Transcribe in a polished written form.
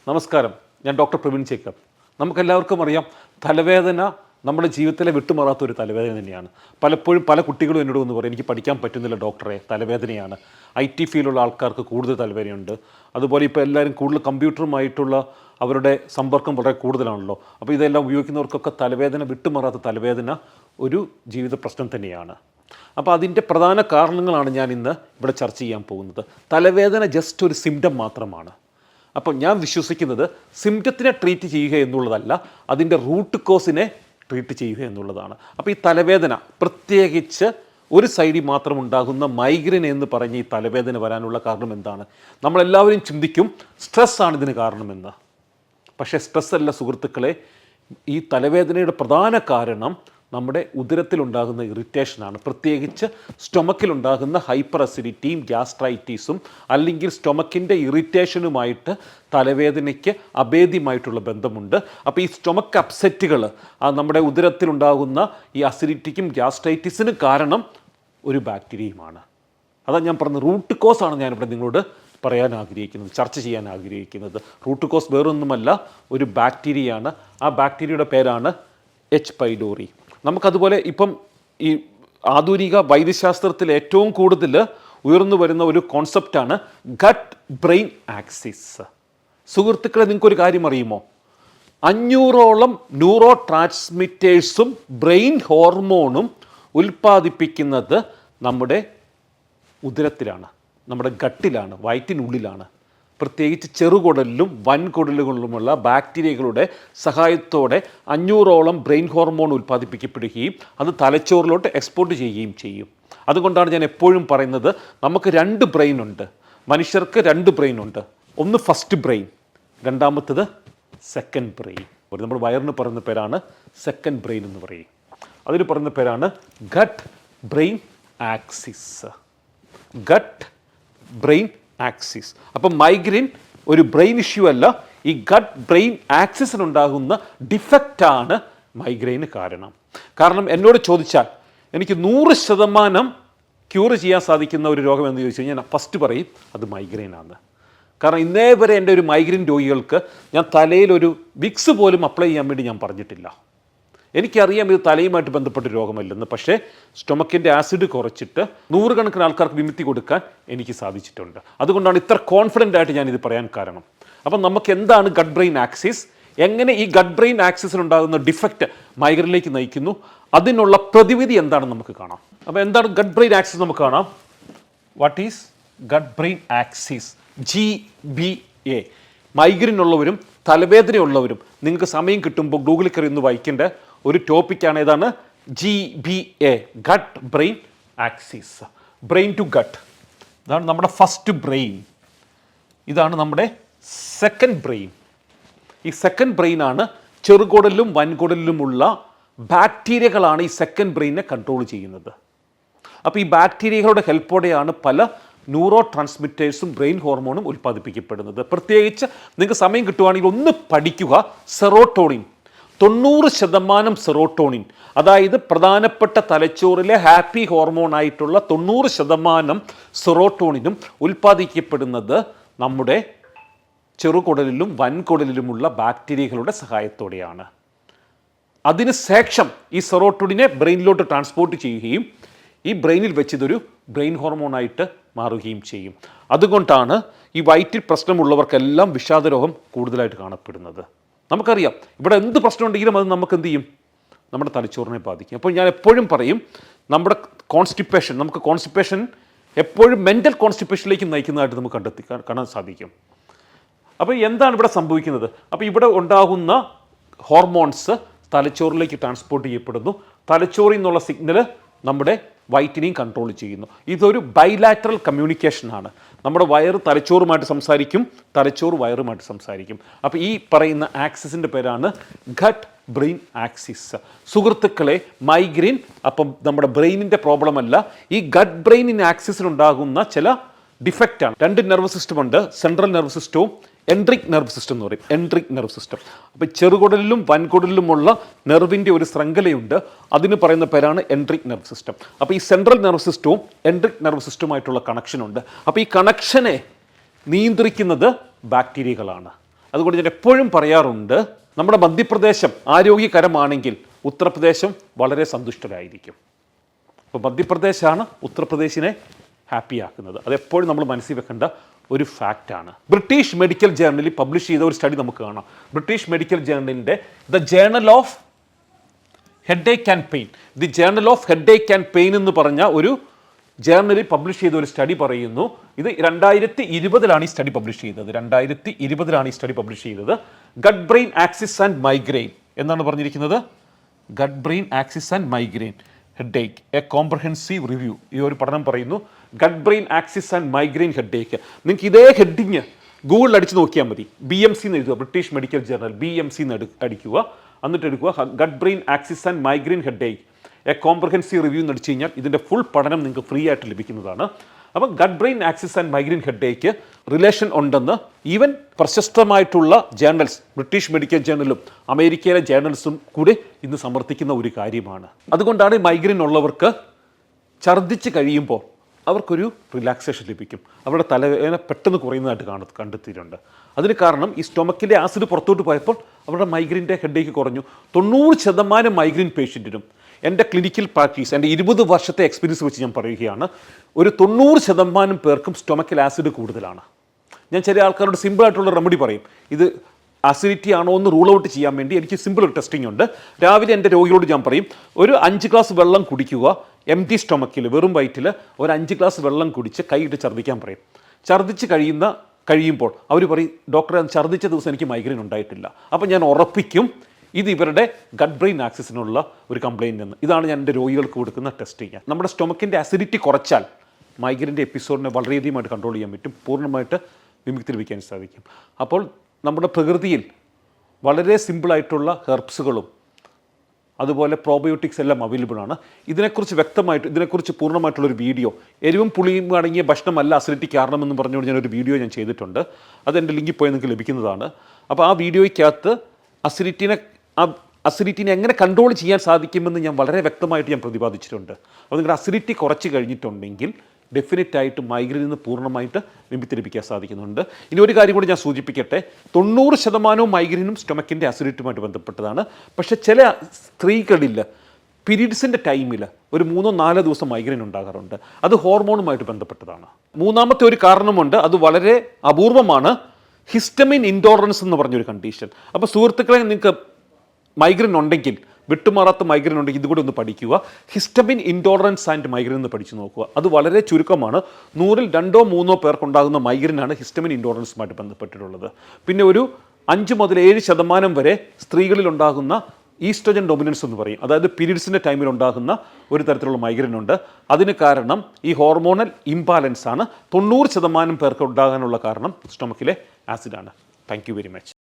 നമസ്കാരം, ഞാൻ doctor Praveen Jacob. നമുക്കെല്ലാവർക്കും അറിയാം, തലവേദന നമ്മുടെ ജീവിതത്തിലെ വിട്ടുമാറാത്ത ഒരു തലവേദന തന്നെയാണ്. പലപ്പോഴും പല കുട്ടികളും എന്നോട് ഒന്ന് പറയും, എനിക്ക് പഠിക്കാൻ പറ്റുന്നില്ല ഡോക്ടറെ, തലവേദനയാണ്. IT ഫീൽഡുള്ള ആൾക്കാർക്ക് കൂടുതൽ തലവേദനയുണ്ട്. അതുപോലെ ഇപ്പോൾ എല്ലാവരും കൂടുതൽ കമ്പ്യൂട്ടറുമായിട്ടുള്ള അവരുടെ സമ്പർക്കം വളരെ കൂടുതലാണല്ലോ. അപ്പോൾ ഇതെല്ലാം ഉപയോഗിക്കുന്നവർക്കൊക്കെ തലവേദന, വിട്ടുമാറാത്ത തലവേദന ഒരു ജീവിത പ്രശ്നം തന്നെയാണ്. അപ്പോൾ അതിൻ്റെ പ്രധാന കാരണങ്ങളാണ് ഞാൻ ഇന്ന് ഇവിടെ ചർച്ച ചെയ്യാൻ പോകുന്നത്. തലവേദന ജസ്റ്റ് ഒരു സിംറ്റം മാത്രമാണ്. അപ്പം ഞാൻ വിശ്വസിക്കുന്നത് സിംറ്റത്തിനെ ട്രീറ്റ് ചെയ്യുക എന്നുള്ളതല്ല, അതിൻ്റെ റൂട്ട് കോസിനെ ട്രീറ്റ് ചെയ്യുക എന്നുള്ളതാണ്. അപ്പോൾ ഈ തലവേദന, പ്രത്യേകിച്ച് ഒരു സൈഡിൽ മാത്രം ഉണ്ടാകുന്ന മൈഗ്രെയിൻ എന്ന് പറഞ്ഞ് ഈ തലവേദന വരാനുള്ള കാരണം എന്താണ്? നമ്മളെല്ലാവരും ചിന്തിക്കും സ്ട്രെസ്സാണ് ഇതിന് കാരണമെന്ന്. പക്ഷേ സ്ട്രെസ് അല്ല സുഹൃത്തുക്കളെ. ഈ തലവേദനയുടെ പ്രധാന കാരണം നമ്മുടെ ഉദരത്തിലുണ്ടാകുന്ന ഇറിറ്റേഷനാണ്. പ്രത്യേകിച്ച് സ്റ്റൊമക്കിലുണ്ടാകുന്ന ഹൈപ്പർ അസിഡിറ്റിയും ഗ്യാസ്ട്രൈറ്റീസും അല്ലെങ്കിൽ സ്റ്റൊമക്കിൻ്റെ ഇറിറ്റേഷനുമായിട്ട് തലവേദനയ്ക്ക് അഭേദ്യമായിട്ടുള്ള ബന്ധമുണ്ട്. അപ്പോൾ ഈ സ്റ്റൊമക്ക് അപ്സെറ്റുകൾ, നമ്മുടെ ഉദരത്തിലുണ്ടാകുന്ന ഈ അസിഡിറ്റിക്കും ഗ്യാസ്ട്രൈറ്റിസിനും കാരണം ഒരു ബാക്ടീരിയയുമാണ്. അതാണ് ഞാൻ പറഞ്ഞത്, റൂട്ട് കോസാണ് ഞാനിവിടെ നിങ്ങളോട് പറയാൻ ആഗ്രഹിക്കുന്നത്, ചർച്ച ചെയ്യാൻ ആഗ്രഹിക്കുന്നത്. റൂട്ട് കോസ് വേറൊന്നുമല്ല, ഒരു ബാക്ടീരിയയാണ്. ആ ബാക്ടീരിയയുടെ പേരാണ് H. pylori. നമുക്കതുപോലെ ഇപ്പം ഈ ആധുനിക വൈദ്യശാസ്ത്രത്തിൽ ഏറ്റവും കൂടുതൽ ഉയർന്നു വരുന്ന ഒരു കോൺസെപ്റ്റാണ് ഗട്ട് ബ്രെയിൻ ആക്സിസ്. സുഹൃത്തുക്കളെ, നിങ്ങൾക്കൊരു കാര്യം അറിയുമോ? 500ഓളം ന്യൂറോ ട്രാൻസ്മിറ്റേഴ്സും ബ്രെയിൻ ഹോർമോണും ഉൽപ്പാദിപ്പിക്കുന്നത് നമ്മുടെ ഉദരത്തിലാണ്, നമ്മുടെ ഗട്ടിലാണ്, വയറ്റിനുള്ളിലാണ്. പ്രത്യേകിച്ച് ചെറുകുടലിലും വൻകുടലുകളിലുമുള്ള ബാക്ടീരിയകളുടെ സഹായത്തോടെ 500ഓളം ബ്രെയിൻ ഹോർമോൺ ഉൽപ്പാദിപ്പിക്കപ്പെടുകയും അത് തലച്ചോറിലോട്ട് എക്സ്പോർട്ട് ചെയ്യുകയും ചെയ്യും. അതുകൊണ്ടാണ് ഞാൻ എപ്പോഴും പറയുന്നത്, നമുക്ക് 2 ബ്രെയിൻ ഉണ്ട്. മനുഷ്യർക്ക് 2 ബ്രെയിൻ ഉണ്ട്. ഒന്ന് ഫസ്റ്റ് ബ്രെയിൻ, രണ്ടാമത്തത് സെക്കൻഡ് ബ്രെയിൻ. നമ്മുടെ വയറിന് പറയുന്ന പേരാണ് സെക്കൻഡ് ബ്രെയിൻ എന്ന് പറയും. അതിന് പറയുന്ന പേരാണ് gut brain axis. Gut brain axis. അപ്പം മൈഗ്രെയിൻ ഒരു ബ്രെയിൻ ഇഷ്യൂ അല്ല, ഈ ഗട്ട് ബ്രെയിൻ ആക്സിസിനുണ്ടാകുന്ന ഡിഫക്റ്റാണ് മൈഗ്രെയിന് കാരണം. എന്നോട് ചോദിച്ചാൽ എനിക്ക് 100% ക്യൂർ ചെയ്യാൻ സാധിക്കുന്ന ഒരു രോഗം എന്ന് ചോദിച്ചു കഴിഞ്ഞാൽ ഞാൻ ഫസ്റ്റ് പറയും അത് മൈഗ്രെയിനാണ്. കാരണം ഇന്നേ വരെ എൻ്റെ ഒരു മൈഗ്രെയിൻ രോഗികൾക്ക് ഞാൻ തലയിലൊരു വിക്സ് പോലും അപ്ലൈ ചെയ്യാൻ വേണ്ടി ഞാൻ പറഞ്ഞിട്ടില്ല. എനിക്കറിയാം ഇത് തലയുമായിട്ട് ബന്ധപ്പെട്ട രോഗമല്ലെന്ന്. പക്ഷേ സ്റ്റൊമക്കിൻ്റെ ആസിഡ് കുറച്ചിട്ട് 100 കണക്കിന് ആൾക്കാർക്ക് വിമുക്തി കൊടുക്കാൻ എനിക്ക് സാധിച്ചിട്ടുണ്ട്. അതുകൊണ്ടാണ് ഇത്ര കോൺഫിഡൻ്റ് ആയിട്ട് ഞാനിത് പറയാൻ കാരണം. അപ്പം നമുക്ക് എന്താണ് ഗട്ട് ബ്രെയിൻ ആക്സിസ്, എങ്ങനെ ഈ ഗട്ട് ബ്രെയിൻ ആക്സിസിലുണ്ടാകുന്ന ഡിഫക്റ്റ് മൈഗ്രെയിനിലേക്ക് നയിക്കുന്നു, അതിനുള്ള പ്രതിവിധി എന്താണെന്ന് നമുക്ക് കാണാം. അപ്പോൾ എന്താണ് ഗട്ട് ബ്രെയിൻ ആക്സിസ് നമുക്ക് കാണാം. What is gut brain axis? GBA. Migraine ഉള്ളവരും തലവേദനയുള്ളവരും നിങ്ങൾക്ക് സമയം കിട്ടുമ്പോൾ ഗൂഗിളിൽ കയറി ഒന്ന് വായിക്കേണ്ട ഒരു ടോപ്പിക്കാണ്. ഏതാണ്? GBA, gut brain axis. Brain to gut, ഇതാണ് നമ്മുടെ ഫസ്റ്റ് ബ്രെയിൻ. ഇതാണ് നമ്മുടെ സെക്കൻഡ് ബ്രെയിൻ. ഈ സെക്കൻഡ് ബ്രെയിനാണ് ചെറുകുടലിലും വൻകുടലിലുമുള്ള ബാക്ടീരിയകളാണ് ഈ സെക്കൻഡ് ബ്രെയിനെ കൺട്രോൾ ചെയ്യുന്നത്. അപ്പോൾ ഈ ബാക്ടീരിയകളുടെ ഹെൽപ്പോടെയാണ് പല ന്യൂറോ ട്രാൻസ്മിറ്റേഴ്സും ബ്രെയിൻ ഹോർമോണും ഉൽപ്പാദിപ്പിക്കപ്പെടുന്നത്. പ്രത്യേകിച്ച് നിങ്ങൾക്ക് സമയം കിട്ടുവാണെങ്കിൽ ഒന്ന് പഠിക്കുക സെറോട്ടോണിൻ. 90% സെറോട്ടോണിൻ, അതായത് പ്രധാനപ്പെട്ട തലച്ചോറിലെ ഹാപ്പി ഹോർമോണായിട്ടുള്ള 90% സെറോട്ടോണിനും ഉൽപ്പാദിക്കപ്പെടുന്നത് നമ്മുടെ ചെറുകുടലിലും വൻകുടലിലുമുള്ള ബാക്ടീരിയകളുടെ സഹായത്തോടെയാണ്. അതിനുശേഷം ഈ സെറോട്ടോണിനെ ബ്രെയിനിലോട്ട് ട്രാൻസ്പോർട്ട് ചെയ്യുകയും ഈ ബ്രെയിനിൽ വെച്ചിതൊരു ബ്രെയിൻ ഹോർമോണായിട്ട് മാറുകയും ചെയ്യും. അതുകൊണ്ടാണ് ഈ വയറ്റിൽ പ്രശ്നമുള്ളവർക്കെല്ലാം വിഷാദരോഗം കൂടുതലായിട്ട് കാണപ്പെടുന്നത്. നമുക്കറിയാം, ഇവിടെ എന്ത് പ്രശ്നമുണ്ടെങ്കിലും അത് നമുക്ക് എന്ത് ചെയ്യും? നമ്മുടെ തലച്ചോറിനെ ബാധിക്കും. അപ്പോൾ ഞാൻ എപ്പോഴും പറയും, നമ്മുടെ നമുക്ക് കോൺസ്റ്റിപ്പേഷൻ എപ്പോഴും മെൻ്റൽ കോൺസ്റ്റിപ്പേഷനിലേക്ക് നയിക്കുന്നതായിട്ട് നമുക്ക് കാണാൻ സാധിക്കും. അപ്പോൾ എന്താണ് ഇവിടെ സംഭവിക്കുന്നത്? അപ്പോൾ ഇവിടെ ഉണ്ടാകുന്ന ഹോർമോൺസ് തലച്ചോറിലേക്ക് ട്രാൻസ്പോർട്ട് ചെയ്യപ്പെടുന്നു. തലച്ചോറിൽ നിന്നുള്ള സിഗ്നൽ നമ്മുടെ വയറ്റിനെയും കൺട്രോൾ ചെയ്യുന്നു. ഇതൊരു ബൈലാറ്ററൽ കമ്മ്യൂണിക്കേഷനാണ്. നമ്മുടെ വയറ് തലച്ചോറുമായിട്ട് സംസാരിക്കും, തലച്ചോറ് വയറുമായിട്ട് സംസാരിക്കും. അപ്പോൾ ഈ പറയുന്ന ആക്സിസിൻ്റെ പേരാണ് ഗട്ട് ബ്രെയിൻ ആക്സിസ്. സുഹൃത്തുക്കളെ, മൈഗ്രെയിൻ അപ്പം നമ്മുടെ ബ്രെയിനിൻ്റെ പ്രോബ്ലം അല്ല, ഈ ഗട്ട് ബ്രെയിൻ ആക്സിസിനുണ്ടാകുന്ന ചില ഡിഫക്റ്റാണ്. 2 നെർവസ് സിസ്റ്റം ഉണ്ട്, സെൻട്രൽ നെർവസ് സിസ്റ്റവും എൻട്രിക് നെർവ് സിസ്റ്റം എന്ന് പറയും. Enteric nerve system. അപ്പോൾ ചെറുകുടലിലും വൻകുടലിലുമുള്ള നെർവിൻ്റെ ഒരു ശൃംഖലയുണ്ട്, അതിന് പറയുന്ന പേരാണ് എൻട്രിക് നെർവ് സിസ്റ്റം. അപ്പോൾ ഈ സെൻട്രൽ നെർവ് സിസ്റ്റവും എൻട്രിക് നെർവ് സിസ്റ്റവുമായിട്ടുള്ള കണക്ഷനുണ്ട്. അപ്പോൾ ഈ കണക്ഷനെ നിയന്ത്രിക്കുന്നത് ബാക്ടീരിയകളാണ്. അതുകൊണ്ട് ഞാൻ എപ്പോഴും പറയാറുണ്ട്, നമ്മുടെ മധ്യപ്രദേശം ആരോഗ്യകരമാണെങ്കിൽ ഉത്തർപ്രദേശം വളരെ സന്തുഷ്ടരായിരിക്കും. അപ്പോൾ മധ്യപ്രദേശാണ് ഉത്തർപ്രദേശിനെ ഹാപ്പിയാക്കുന്നത്. അതെപ്പോഴും നമ്മൾ മനസ്സിൽ വെക്കേണ്ട ഒരു ഫാക്റ്റാണ്. ബ്രിട്ടീഷ് മെഡിക്കൽ ജേർണലിൽ പബ്ലിഷ് ചെയ്ത ഒരു സ്റ്റഡി നമുക്ക് കാണാം. ബ്രിട്ടീഷ് മെഡിക്കൽ ജേർണലിൻ്റെ the journal of headache and pain, the journal of headache and pain എന്ന് പറഞ്ഞ ഒരു ജേർണലിൽ പബ്ലിഷ് ചെയ്ത ഒരു സ്റ്റഡി പറയുന്നു, ഇത് 2020 ഈ സ്റ്റഡി പബ്ലിഷ് ചെയ്തത്. 2020 ഈ സ്റ്റഡി പബ്ലിഷ് ചെയ്തത്. Gut brain axis and migraine എന്നാണ് പറഞ്ഞിരിക്കുന്നത്. Gut brain axis and migraine headache a comprehensive review. ഈ ഒരു പഠനം പറയുന്നു gut brain axis and migraine headache. നിങ്ങൾക്ക് ഇതേ ഹെഡിങ് ഗൂഗിളിൽ അടിച്ച് നോക്കിയാൽ മതി. BMC എന്ന് എഴുതുക, ബ്രിട്ടീഷ് മെഡിക്കൽ ജേർണൽ BMC എന്ന് അടിക്കുക, എന്നിട്ട് എടുക്കുക gut brain axis and migraine headache a comprehensive review എന്ന് അടിച്ചു കഴിഞ്ഞാൽ ഇതിൻ്റെ ഫുൾ പഠനം നിങ്ങൾക്ക് ഫ്രീ ആയിട്ട് ലഭിക്കുന്നതാണ്. അപ്പം gut brain axis and migraine headache relation ഉണ്ടെന്ന് ഈവൻ പ്രശസ്തമായിട്ടുള്ള ജേർണൽസ്, ബ്രിട്ടീഷ് മെഡിക്കൽ ജേർണലും അമേരിക്കയിലെ ജേർണൽസും കൂടി ഇന്ന് സമർത്ഥിക്കുന്ന ഒരു കാര്യമാണ്. അതുകൊണ്ടാണ് മൈഗ്രെയിൻ ഉള്ളവർക്ക് ഛർദ്ദിച്ച് കഴിയുമ്പോൾ അവർക്കൊരു റിലാക്സേഷൻ ലഭിക്കും. അവരുടെ തലവേദന പെട്ടെന്ന് കുറയുന്നതായിട്ട് കണ്ടെത്തിയിട്ടുണ്ട്. അതിന് കാരണം ഈ സ്റ്റൊമക്കിൻ്റെ ആസിഡ് പുറത്തോട്ട് പോയപ്പോൾ അവരുടെ മൈഗ്രെയിൻ്റെ ഹെഡേക്ക് കുറഞ്ഞു. 90% മൈഗ്രെയിൻ പേഷ്യൻറ്റിനും എൻ്റെ ക്ലിനിക്കൽ പ്രാക്ടീസ്, എൻ്റെ 20 വർഷത്തെ എക്സ്പീരിയൻസ് വെച്ച് ഞാൻ പറയുകയാണ്, ഒരു 90% പേർക്കും സ്റ്റൊമക്കിൽ ആസിഡ് കൂടുതലാണ്. ഞാൻ ചില ആൾക്കാരോട് സിമ്പിളായിട്ടുള്ള റെമഡി പറയും. ഇത് അസിഡിറ്റി ആണോ എന്ന് റൂൾ ഔട്ട് ചെയ്യാൻ വേണ്ടി എനിക്ക് സിമ്പിൾ ഒരു ടെസ്റ്റിംഗ് ഉണ്ട്. രാവിലെ എൻ്റെ രോഗിയോട് ഞാൻ പറയും, ഒരു 5 ഗ്ലാസ് വെള്ളം കുടിക്കുക, എംറ്റി സ്റ്റൊമക്കിൽ വെറും വയറ്റിൽ ഒരു 5 ഗ്ലാസ് വെള്ളം കുടിച്ച് കൈയിട്ട് ഛർദ്ദിക്കാൻ പറയും. ഛർദ്ദിച്ച് കഴിയുമ്പോൾ അവർ പറയും, ഡോക്ടറെ ഛർദ്ദിച്ച ദിവസം എനിക്ക് മൈഗ്രെയിൻ ഉണ്ടായിട്ടില്ല. അപ്പോൾ ഞാൻ ഉറപ്പിക്കും ഇത് ഇവരുടെ ഗട്ട് ബ്രെയിൻ ആക്സിസിനുള്ള ഒരു കംപ്ലയിൻ്റ് എന്ന്. ഇതാണ് ഞാൻ എൻ്റെ രോഗികൾക്ക് കൊടുക്കുന്ന ടെസ്റ്റിങ്. നമ്മുടെ സ്റ്റൊമക്കിൻ്റെ അസിഡിറ്റി കുറച്ചാൽ മൈഗ്രെയിൻ്റെ എപ്പിസോഡിനെ വളരെയധികമായിട്ട് കൺട്രോൾ ചെയ്യാൻ പറ്റും, പൂർണ്ണമായിട്ട് വിമുക്തി സാധിക്കും. അപ്പോൾ നമ്മുടെ പ്രകൃതിയിൽ വളരെ സിമ്പിളായിട്ടുള്ള ഹെർബ്സുകളും അതുപോലെ പ്രോബയോട്ടിക്സ് എല്ലാം അവൈലബിൾ ആണ്. ഇതിനെക്കുറിച്ച് പൂർണ്ണമായിട്ടുള്ളൊരു വീഡിയോ, എരിവും പുളിയും അടങ്ങിയ ഭക്ഷണമല്ല അസിഡിറ്റി കാരണമെന്ന് പറഞ്ഞുകൊണ്ട് ഞാനൊരു വീഡിയോ ഞാൻ ചെയ്തിട്ടുണ്ട്. അതെൻ്റെ ലിങ്കിൽ പോയി നിങ്ങൾക്ക് ലഭിക്കുന്നതാണ്. അപ്പോൾ ആ വീഡിയോയ്ക്കകത്ത് അസിഡിറ്റിനെ എങ്ങനെ കൺട്രോൾ ചെയ്യാൻ സാധിക്കുമെന്ന് ഞാൻ വളരെ വ്യക്തമായിട്ട് ഞാൻ പ്രതിപാദിച്ചിട്ടുണ്ട്. അപ്പോൾ നിങ്ങളുടെ അസിഡിറ്റി കുറച്ച് കഴിഞ്ഞിട്ടുണ്ടെങ്കിൽ ഡെഫിനറ്റായിട്ട് മൈഗ്രെയിനിൽ നിന്ന് പൂർണ്ണമായിട്ട് വിമുക്തി ലഭിക്കാൻ സാധിക്കുന്നുണ്ട്. ഇനി ഒരു കാര്യം കൂടി ഞാൻ സൂചിപ്പിക്കട്ടെ, 90% മൈഗ്രെയിനും സ്റ്റൊമക്കിൻ്റെ അസിഡിറ്റിയുമായിട്ട് ബന്ധപ്പെട്ടതാണ്. പക്ഷേ ചില സ്ത്രീകളിൽ പീരീഡ്സിൻ്റെ ടൈമിൽ ഒരു 3-4 ദിവസം മൈഗ്രെയിൻ ഉണ്ടാകാറുണ്ട്. അത് ഹോർമോണുമായിട്ട് ബന്ധപ്പെട്ടതാണ്. മൂന്നാമത്തെ ഒരു കാരണമുണ്ട്, അത് വളരെ അപൂർവമാണ്, ഹിസ്റ്റമിൻ ഇൻടോളറൻസ് എന്ന് പറഞ്ഞൊരു കണ്ടീഷൻ. അപ്പോൾ സുഹൃത്തുക്കളെ, നിങ്ങൾക്ക് മൈഗ്രെയിൻ ഉണ്ടെങ്കിൽ, വിട്ടുമാറാത്ത മൈഗ്രെയിൻ ഉണ്ടെങ്കിൽ ഇതുകൂടി ഒന്ന് പഠിക്കുക. ഹിസ്റ്റമിൻ ഇൻടോളറൻസ് ആൻഡ് മൈഗ്രെയിൻ എന്ന് പഠിച്ചു നോക്കുക. അത് വളരെ ചുരുക്കമാണ്. 100-ൽ 2-3 പേർക്കുണ്ടാകുന്ന മൈഗ്രെയിനാണ് ഹിസ്റ്റമിൻ ഇൻടോളറൻസുമായിട്ട് ബന്ധപ്പെട്ടിട്ടുള്ളത്. പിന്നെ ഒരു 5 മുതൽ 7% വരെ സ്ത്രീകളിൽ ഉണ്ടാകുന്ന ഈസ്ട്രജൻ ഡൊമിനൻസ് എന്ന് പറയും, അതായത് പീരീഡ്സിൻ്റെ ടൈമിൽ ഉണ്ടാകുന്ന ഒരു തരത്തിലുള്ള മൈഗ്രെയിൻ ഉണ്ട്. അതിന് കാരണം ഈ ഹോർമോണൽ ഇംബാലൻസ് ആണ്. 90% പേർക്ക് ഉണ്ടാകാനുള്ള കാരണം സ്റ്റൊമക്കിലെ ആസിഡാണ്. Thank you very much.